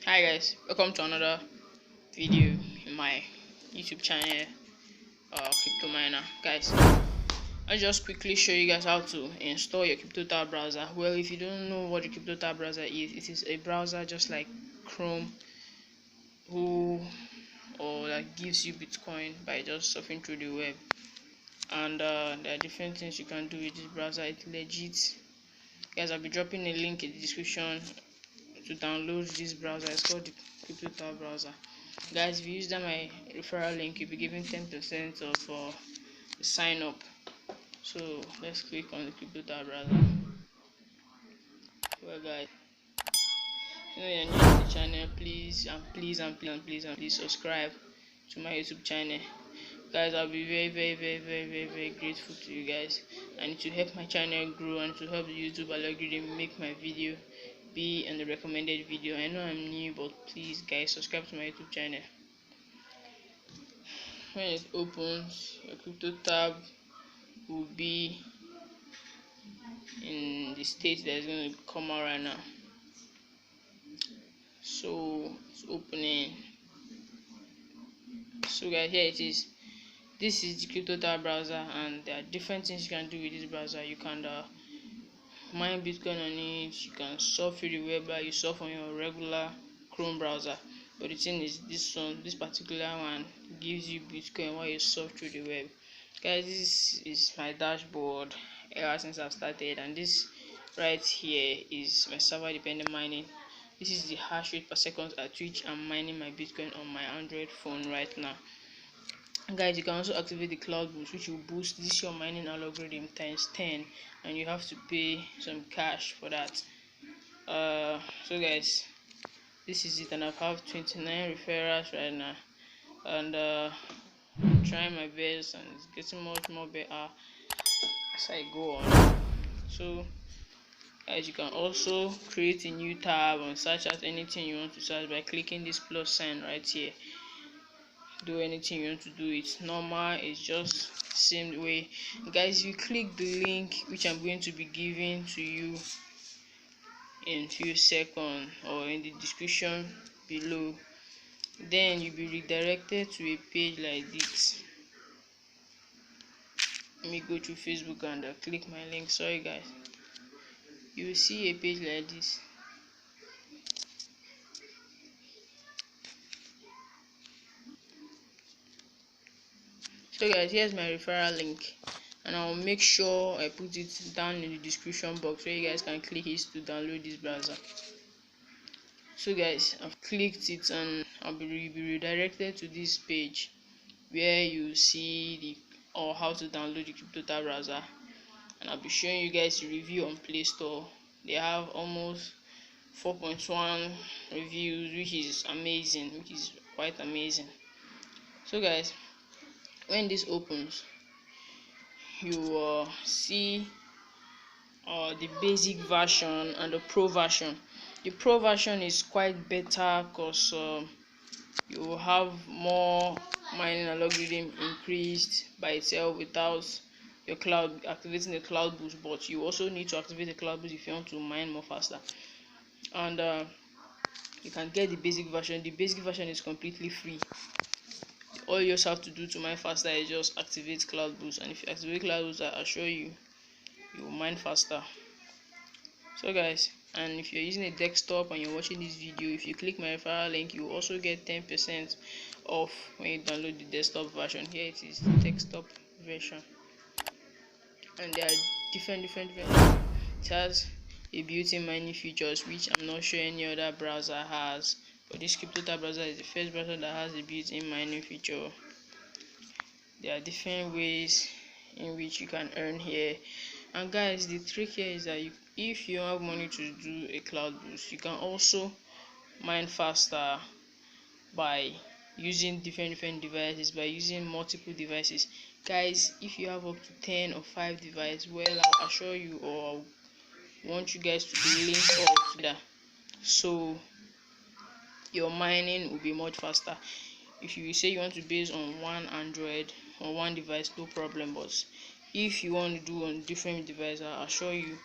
Hi guys, welcome to another video in my YouTube channel, Crypto Miner. Guys, I'll just quickly show you guys how to install your CryptoTab browser. Well, if you don't know what the CryptoTab browser is, it is a browser just like Chrome, that gives you Bitcoin by just surfing through the web. And there are different things you can do with this browser. It's legit. Guys, I'll be dropping a link in the description to download this browser. It's called the CryptoTab browser. Guys, if you use that my referral link, you'll be given 10% of the sign up. So let's click on the CryptoTab browser. Well guys, if you're new to the channel, please subscribe to my YouTube channel. Guys, I'll be very grateful to you guys, and it will help my channel grow, and to help the YouTube algorithm make my video be in the recommended video. I know I'm new, but please guys, subscribe to my YouTube channel. When it opens, your CryptoTab will be in the state that is going to come out right now. So it's opening. So guys, here it is. This is the CryptoTab browser, and there are different things you can do with this browser. You can mine Bitcoin on it. You can surf through the web like you surf on your regular Chrome browser. But the thing is, this particular one gives you Bitcoin while you surf through the web. Guys, this is my dashboard ever since I've started, and this right here is my server dependent mining. This is the hash rate per second at which I'm mining my Bitcoin on my Android phone right now. Guys, you can also activate the cloud boost, which will boost this your mining algorithm times 10, and you have to pay some cash for that. So guys, this is it, and I have 29 referrals right now, and I'm trying my best, and it's getting much more better as I go on. So guys, you can also create a new tab and search out anything you want to search by clicking this plus sign right here. Do anything you want to do. It's normal, it's just the same way. Guys, if you click the link which I'm going to be giving to you in few seconds or in the description below, then you'll be redirected to a page like this. Let me go through Facebook and click my link. Sorry guys, you will see a page like this. So guys, here's my referral link, and I'll make sure I put it down in the description box so you guys can click it to download this browser. So guys, I've clicked it, and I'll be redirected to this page where you see how to download the CryptoTab browser, and I'll be showing you guys a review on Play Store. They have almost 4.1 reviews, which is amazing, which is quite amazing. So guys, when this opens, you will see the basic version and the pro version. The pro version is quite better because you will have more mining algorithm increased by itself without your cloud activating the cloud boost, but you also need to activate the cloud boost if you want to mine more faster. And you can get the basic version. The basic version is completely free. All you just have to do to mine faster is just activate cloud boost, and if you activate cloud boost, I assure you will mine faster. So guys, and if you're using a desktop and you're watching this video, if you click my referral link, you will also get 10% off when you download the desktop version. Here it is, the desktop version, and there are different it has a built-in mining features which I'm not sure any other browser has, but this CryptoTab browser is the first browser that has a built-in mining feature. There are different ways in which you can earn here, and guys, the trick here is that if you have money to do a cloud boost, you can also mine faster by using different devices, by using multiple devices. Guys, if you have up to 10 or 5 devices, well, I'll assure you, or I want you guys to be linked all together, so your mining will be much faster. If you say you want to base on one Android or one device, no problem, but if you want to do on different devices, I'll assure you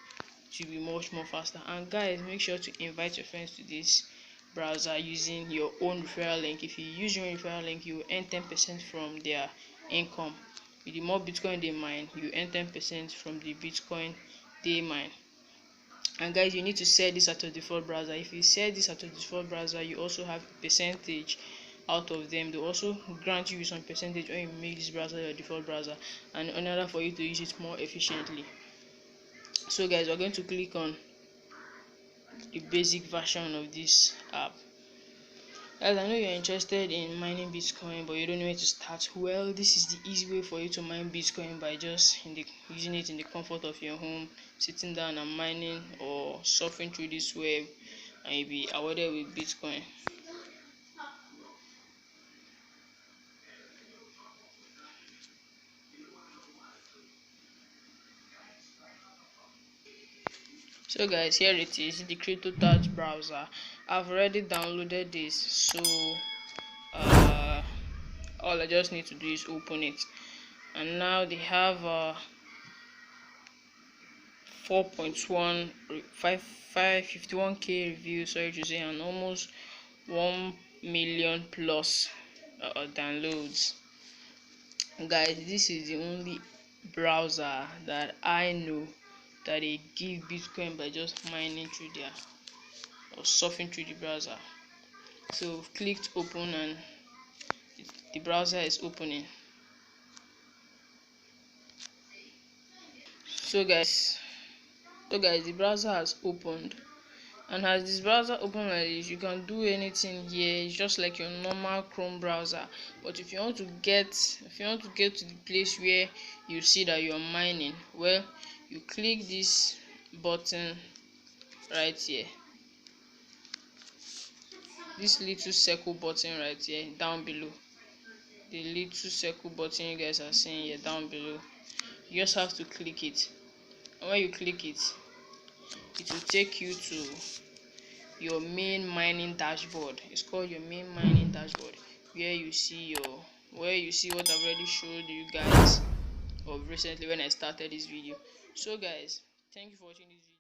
to be much more faster. And guys, make sure to invite your friends to this browser using your own referral link. If you use your own referral link, you earn 10% from their income. With the more Bitcoin they mine, you earn 10% from the Bitcoin they mine. And guys, you need to set this auto default browser. If you set this auto default browser, you also have a percentage out of them. They also grant you some percentage when you make this browser your default browser, and in order for you to use it more efficiently. So guys, we're going to click on the basic version of this app. Guys, I know you're interested in mining Bitcoin, but you don't know where to start. Well, this is the easy way for you to mine Bitcoin by just using it in the comfort of your home, sitting down and mining or surfing through this web, and you'll be awarded with Bitcoin. So guys, here it is, the CryptoTouch browser. I've already downloaded this, so all I just need to do is open it. And now they have 4.151k reviews, sorry to say, and almost 1 million plus downloads. Guys, this is the only browser that I know that they give Bitcoin by just mining through their or surfing through the browser. So we've clicked open and the browser is opening. So guys, the browser has opened, and as this browser open like this, you can do anything here. It's just like your normal Chrome browser, but if you want to get to the place where you see that you're mining, well, you click this button right here, this little circle button right here down below, the little circle button you guys are seeing here down below. You just have to click it, and when you click it, it will take you to your main mining dashboard. It's called your main mining dashboard, where you see what I've already showed you guys of recently when I started this video. So guys, thank you for watching this video.